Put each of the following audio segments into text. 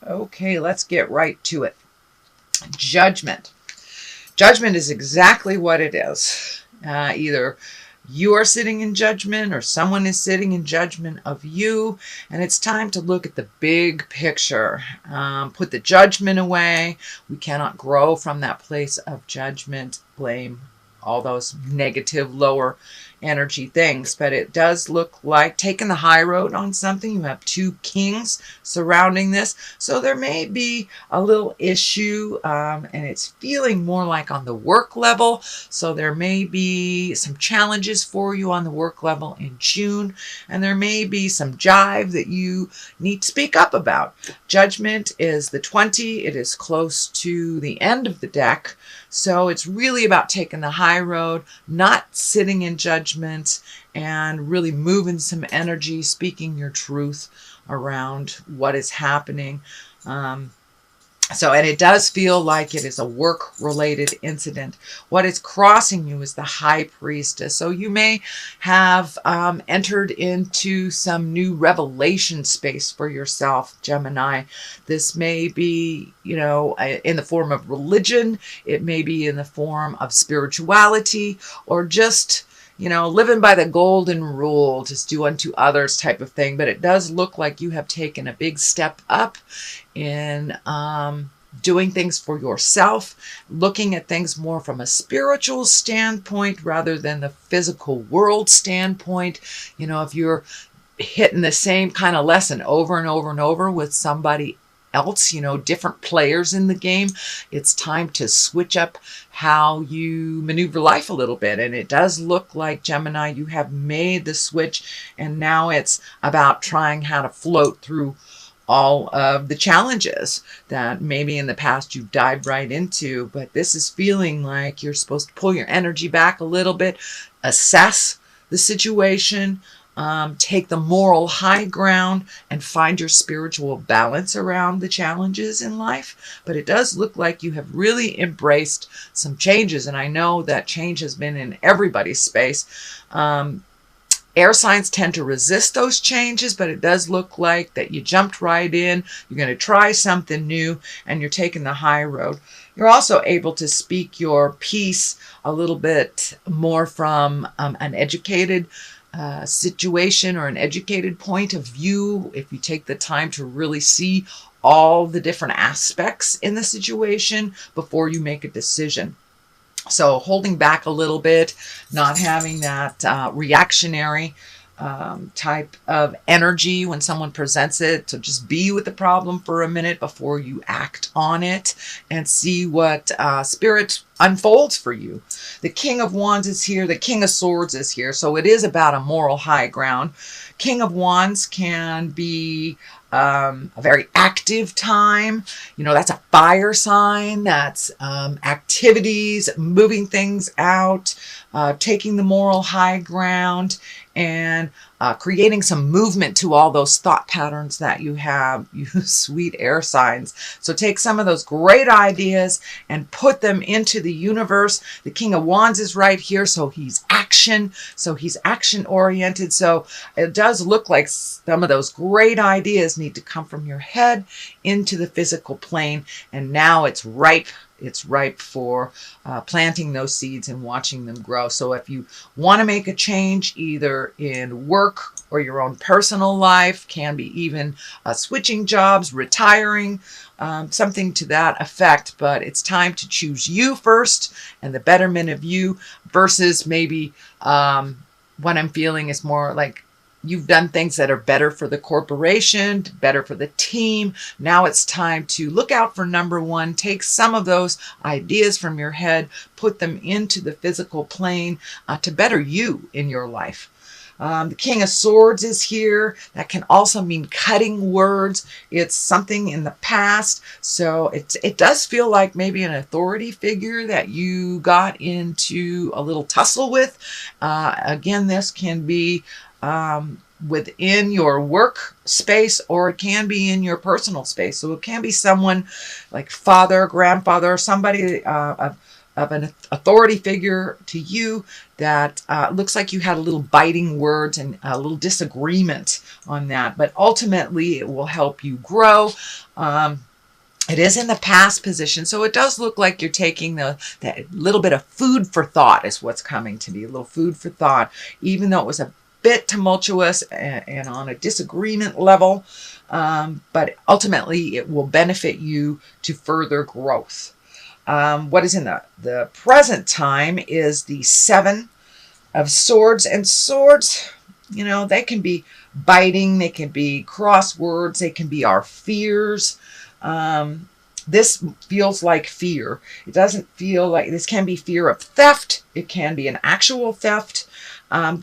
Okay, let's get right to it. Judgment. Judgment is exactly what it is. Either you are sitting in judgment or someone is sitting in judgment of you, and it's time to look at the big picture. Put the judgment away. We cannot grow from that place of judgment, blame, all those negative, lower energy things. But it does look like taking the high road on something. You have two kings surrounding this. So there may be a little issue, and it's feeling more like on the work level. So there may be some challenges for you on the work level in June, and there may be some jive that you need to speak up about. Judgment is the 20. It is close to the end of the deck. So it's really about taking the high road, not sitting in judgment, and really moving some energy, speaking your truth around what is happening. And it does feel like it is a work-related incident. What is crossing you is the High Priestess. So you may have entered into some new revelation space for yourself, Gemini. This may be, in the form of religion. It may be in the form of spirituality, or just living by the golden rule, just do unto others type of thing. But it does look like you have taken a big step up in doing things for yourself, looking at things more from a spiritual standpoint rather than the physical world standpoint. If you're hitting the same kind of lesson over and over and over with somebody else, different players in the game, it's time to switch up how you maneuver life a little bit. And it does look like, Gemini, you have made the switch, and now it's about trying how to float through all of the challenges that maybe in the past you dived right into. But this is feeling like you're supposed to pull your energy back a little bit, assess the situation, take the moral high ground, and find your spiritual balance around the challenges in life. But it does look like you have really embraced some changes, and I know that change has been in everybody's space. Air signs tend to resist those changes, but it does look like that you jumped right in. You're going to try something new, and you're taking the high road. You're also able to speak your piece a little bit more from an educated situation or an educated point of view, if you take the time to really see all the different aspects in the situation before you make a decision. So holding back a little bit, not having that reactionary type of energy when someone presents it. So just be with the problem for a minute before you act on it, and see what spirit unfolds for you. The King of Wands is here. The King of Swords is here. So it is about a moral high ground. King of Wands can be a very active time. That's a fire sign. That's activities, moving things out, taking the moral high ground, and creating some movement to all those thought patterns that you have, you sweet air signs. So take some of those great ideas and put them into the universe. The King of Wands is right here, so he's action. So he's action oriented. So it does look like some of those great ideas need to come from your head into the physical plane, and now it's ripe. It's ripe for planting those seeds and watching them grow. So if you want to make a change, either in work or your own personal life, can be even switching jobs, retiring, something to that effect. But it's time to choose you first and the betterment of you, versus maybe what I'm feeling is more like you've done things that are better for the corporation, better for the team. Now it's time to look out for number one. Take some of those ideas from your head, put them into the physical plane to better you in your life. The King of Swords is here. That can also mean cutting words. It's something in the past. So it does feel like maybe an authority figure that you got into a little tussle with. Again, this can be within your work space, or it can be in your personal space. So it can be someone like father, grandfather, somebody an authority figure to you that looks like you had a little biting words and a little disagreement on that, but ultimately it will help you grow. It is in the past position, so it does look like you're taking that little bit of food for thought is what's coming to me, a little food for thought, even though it was a bit tumultuous and on a disagreement level, but ultimately it will benefit you to further growth. What is in the present time is the Seven of Swords, and swords, they can be biting, they can be crosswords, they can be our fears. This feels like fear. It doesn't feel like, this can be fear of theft. It can be an actual theft.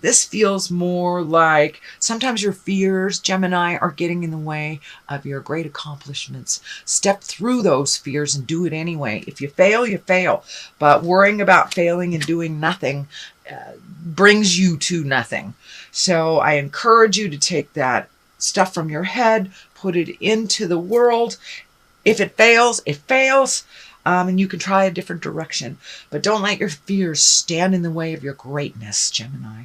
This feels more like sometimes your fears, Gemini, are getting in the way of your great accomplishments. Step through those fears and do it anyway. If you fail, you fail. But worrying about failing and doing nothing brings you to nothing. So I encourage you to take that stuff from your head, put it into the world. If it fails, it fails. And you can try a different direction. But don't let your fears stand in the way of your greatness, Gemini.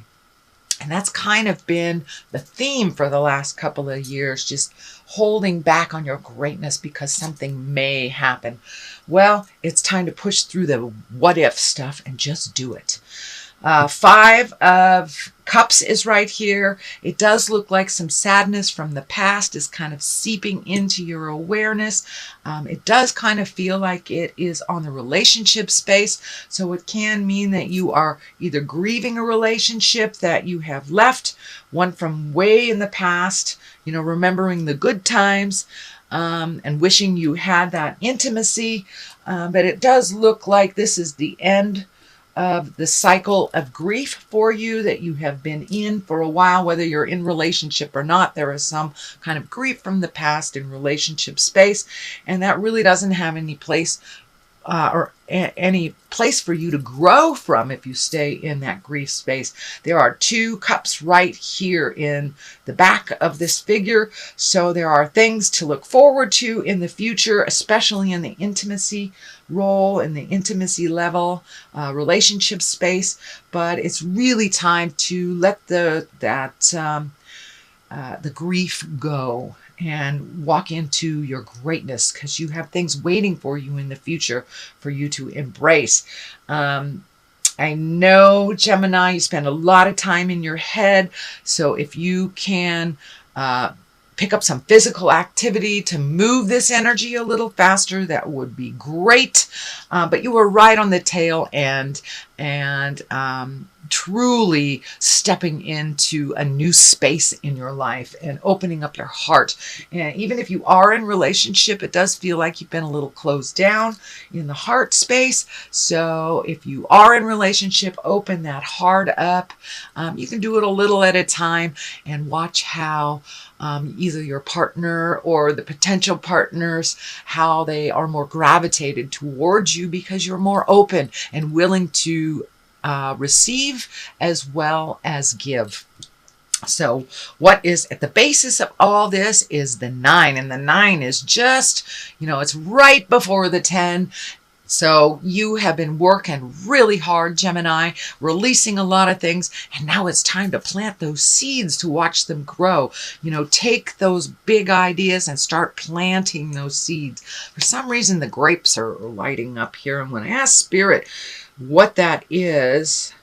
And that's kind of been the theme for the last couple of years, just holding back on your greatness because something may happen. Well, it's time to push through the what if stuff and just do it. Five of Cups is right here. It does look like some sadness from the past is kind of seeping into your awareness. It does kind of feel like it is on the relationship space. So it can mean that you are either grieving a relationship that you have left, one from way in the past, remembering the good times, and wishing you had that intimacy. But it does look like this is the end of the cycle of grief for you that you have been in for a while, whether you're in relationship or not. There is some kind of grief from the past in relationship space, and that really doesn't have any place any place for you to grow from if you stay in that grief space. There are two cups right here in the back of this figure, so there are things to look forward to in the future, especially in the intimacy role, in the intimacy level, relationship space. But it's really time to let the grief go and walk into your greatness, because you have things waiting for you in the future for you to embrace. I know, Gemini, you spend a lot of time in your head, so if you can pick up some physical activity to move this energy a little faster, that would be great. But you were right on the tail end, and truly stepping into a new space in your life and opening up your heart. And even if you are in relationship, it does feel like you've been a little closed down in the heart space. So if you are in relationship, open that heart up. You can do it a little at a time and watch how either your partner or the potential partners, how they are more gravitated towards you because you're more open and willing to receive as well as give. So what is at the basis of all this is the 9, and the 9 is just, it's right before the 10. So you have been working really hard, Gemini, releasing a lot of things, and now it's time to plant those seeds to watch them grow. Take those big ideas and start planting those seeds. For some reason, the grapes are lighting up here. I'm going to ask Spirit what that is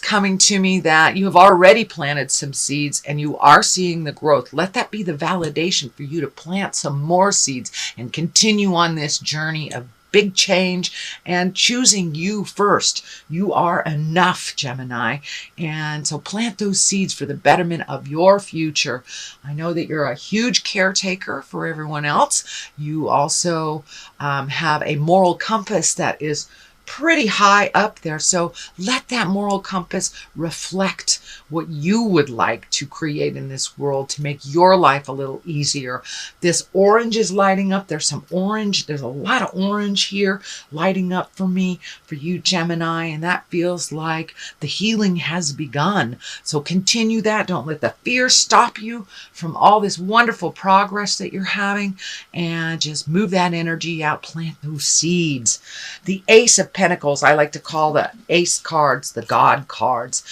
coming to me, that you have already planted some seeds and you are seeing the growth. Let that be the validation for you to plant some more seeds and continue on this journey of big change and choosing you first. You are enough, Gemini. And so plant those seeds for the betterment of your future. I know that you're a huge caretaker for everyone else. You also have a moral compass that is pretty high up there. So let that moral compass reflect what you would like to create in this world to make your life a little easier. This orange is lighting up. There's some orange. There's a lot of orange here lighting up for me, for you, Gemini. And that feels like the healing has begun. So continue that. Don't let the fear stop you from all this wonderful progress that you're having. And just move that energy out. Plant those seeds. The Ace of Pentacles, I like to call the Ace cards the God cards.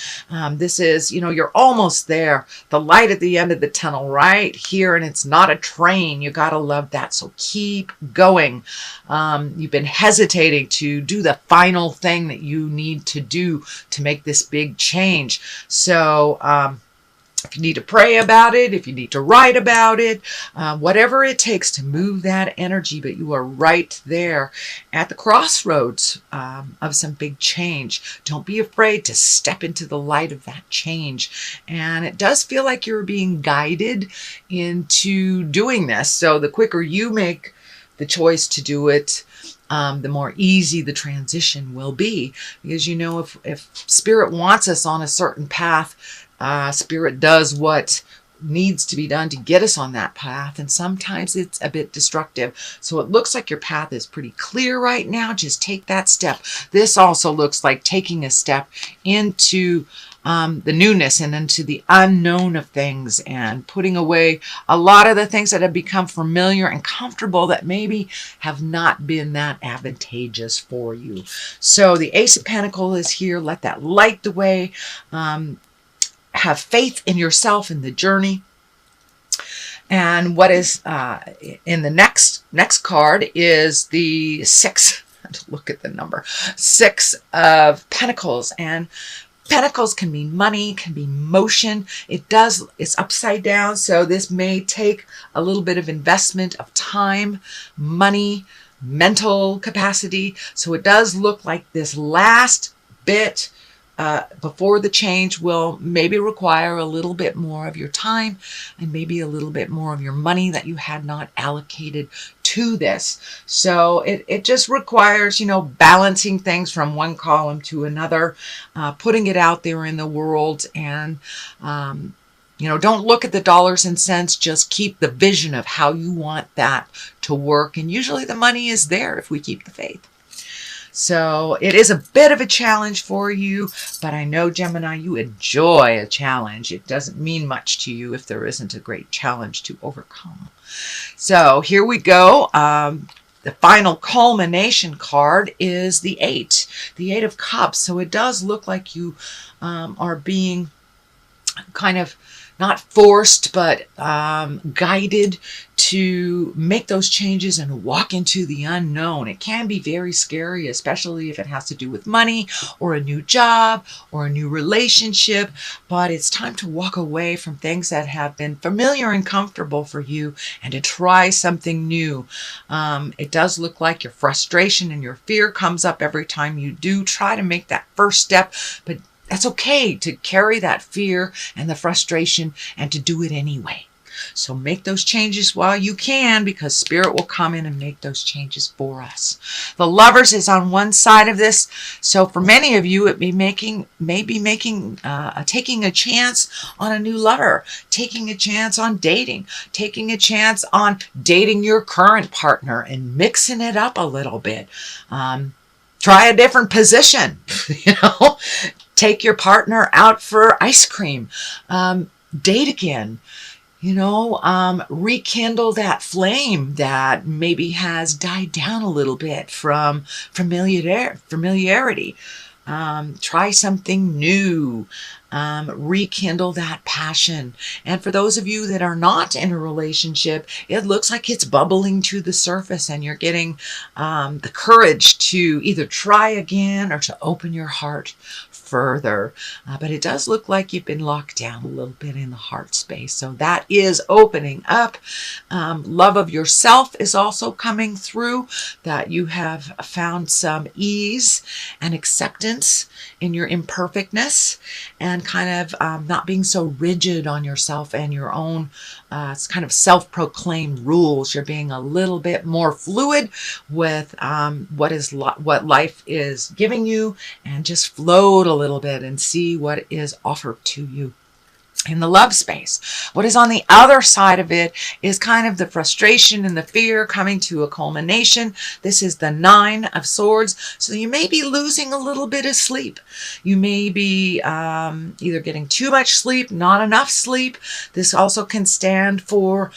This is, you're almost there. The light at the end of the tunnel right here, and it's not a train. You got to love that. So keep going. You've been hesitating to do the final thing that you need to do to make this big change. So, if you need to pray about it, if you need to write about it, whatever it takes to move that energy, but you are right there at the crossroads of some big change. Don't be afraid to step into the light of that change. And it does feel like you're being guided into doing this. So the quicker you make the choice to do it, the more easy the transition will be. Because if Spirit wants us on a certain path, Spirit does what needs to be done to get us on that path, and sometimes it's a bit destructive. So it looks like your path is pretty clear right now. Just take that step. This also looks like taking a step into the newness and into the unknown of things, and putting away a lot of the things that have become familiar and comfortable that maybe have not been that advantageous for you. So the Ace of Pentacles is here. Let that light the way. Have faith in yourself in the journey. And what is in the next card is the 6. Look at the number 6 of Pentacles. And Pentacles can mean money, can be motion. It's upside down, so this may take a little bit of investment of time, money, mental capacity. So it does look like this last bit before the change will maybe require a little bit more of your time and maybe a little bit more of your money that you had not allocated to this. So it just requires, balancing things from one column to another, putting it out there in the world, and don't look at the dollars and cents. Just keep the vision of how you want that to work. And usually the money is there if we keep the faith. So it is a bit of a challenge for you, but I know, Gemini, you enjoy a challenge. It doesn't mean much to you if there isn't a great challenge to overcome. So here we go. The final culmination card is the 8 of Cups. So it does look like you are being kind of not forced, but guided to make those changes and walk into the unknown. It can be very scary, especially if it has to do with money or a new job or a new relationship. But it's time to walk away from things that have been familiar and comfortable for you and to try something new. It does look like your frustration and your fear comes up every time you do try to make that first step, but that's okay to carry that fear and the frustration and to do it anyway. So make those changes while you can, because Spirit will come in and make those changes for us. The Lovers is on one side of this. So for many of you, it may be taking a chance on a new lover, taking a chance on dating, taking a chance on dating your current partner and mixing it up a little bit. Try a different position, Take your partner out for ice cream. Date again. Rekindle that flame that maybe has died down a little bit from familiarity. Try something new. Rekindle that passion. And for those of you that are not in a relationship, it looks like it's bubbling to the surface and you're getting the courage to either try again or to open your heart further. But it does look like you've been locked down a little bit in the heart space. So that is opening up. Love of yourself is also coming through, that you have found some ease and acceptance in your imperfectness and kind of not being so rigid on yourself and your own kind of self-proclaimed rules. You're being a little bit more fluid with what life is giving you, and just float a little bit and see what is offered to you. in the love space. What is on the other side of it is kind of the frustration and the fear coming to a culmination. This is the 9 of Swords. So you may be losing a little bit of sleep. You may be either getting too much sleep, not enough sleep. This also can stand for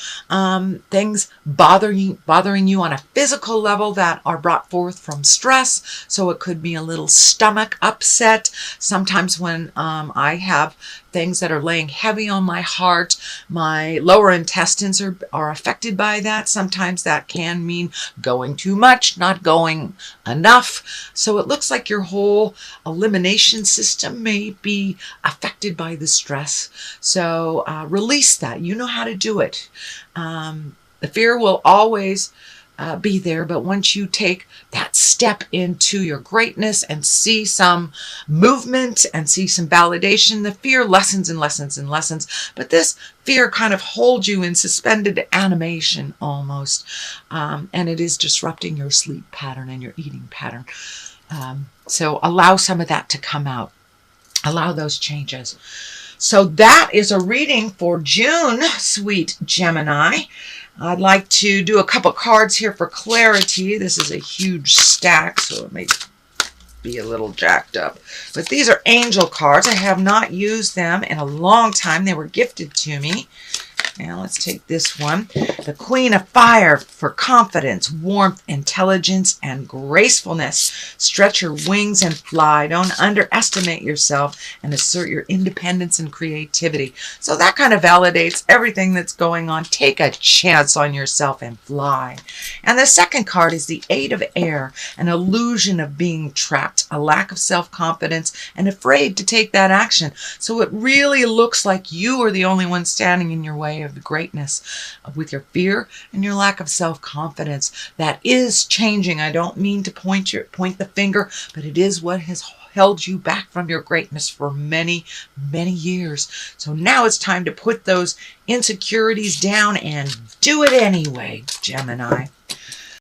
things bothering you on a physical level that are brought forth from stress. So it could be a little stomach upset. Sometimes when I have things that are laying heavy on my heart, my lower intestines are affected by that. Sometimes that can mean going too much, not going enough. So it looks like your whole elimination system may be affected by the stress. So release that. You know how to do it. The fear will always be there, but once you take that step into your greatness and see some movement and see some validation, the fear lessens and lessens and lessens. But this fear kind of holds you in suspended animation almost, and it is disrupting your sleep pattern and your eating pattern. So allow some of that to come out. Allow those changes. So that is a reading for June, sweet Gemini. I'd like to do a couple cards here for clarity. This is a huge stack, so it may be a little jacked up. But these are angel cards. I have not used them in a long time. They were gifted to me. Now let's take this one. The Queen of Fire for confidence, warmth, intelligence, and gracefulness. Stretch your wings and fly. Don't underestimate yourself and assert your independence and creativity. So that kind of validates everything that's going on. Take a chance on yourself and fly. And the second card is the Eight of Air, an illusion of being trapped, a lack of self-confidence, and afraid to take that action. So it really looks like you are the only one standing in your way of the greatness with your fear and your lack of self-confidence. That is changing. I don't mean to point the finger, but it is what has held you back from your greatness for many, many years. So now it's time to put those insecurities down and do it anyway, Gemini.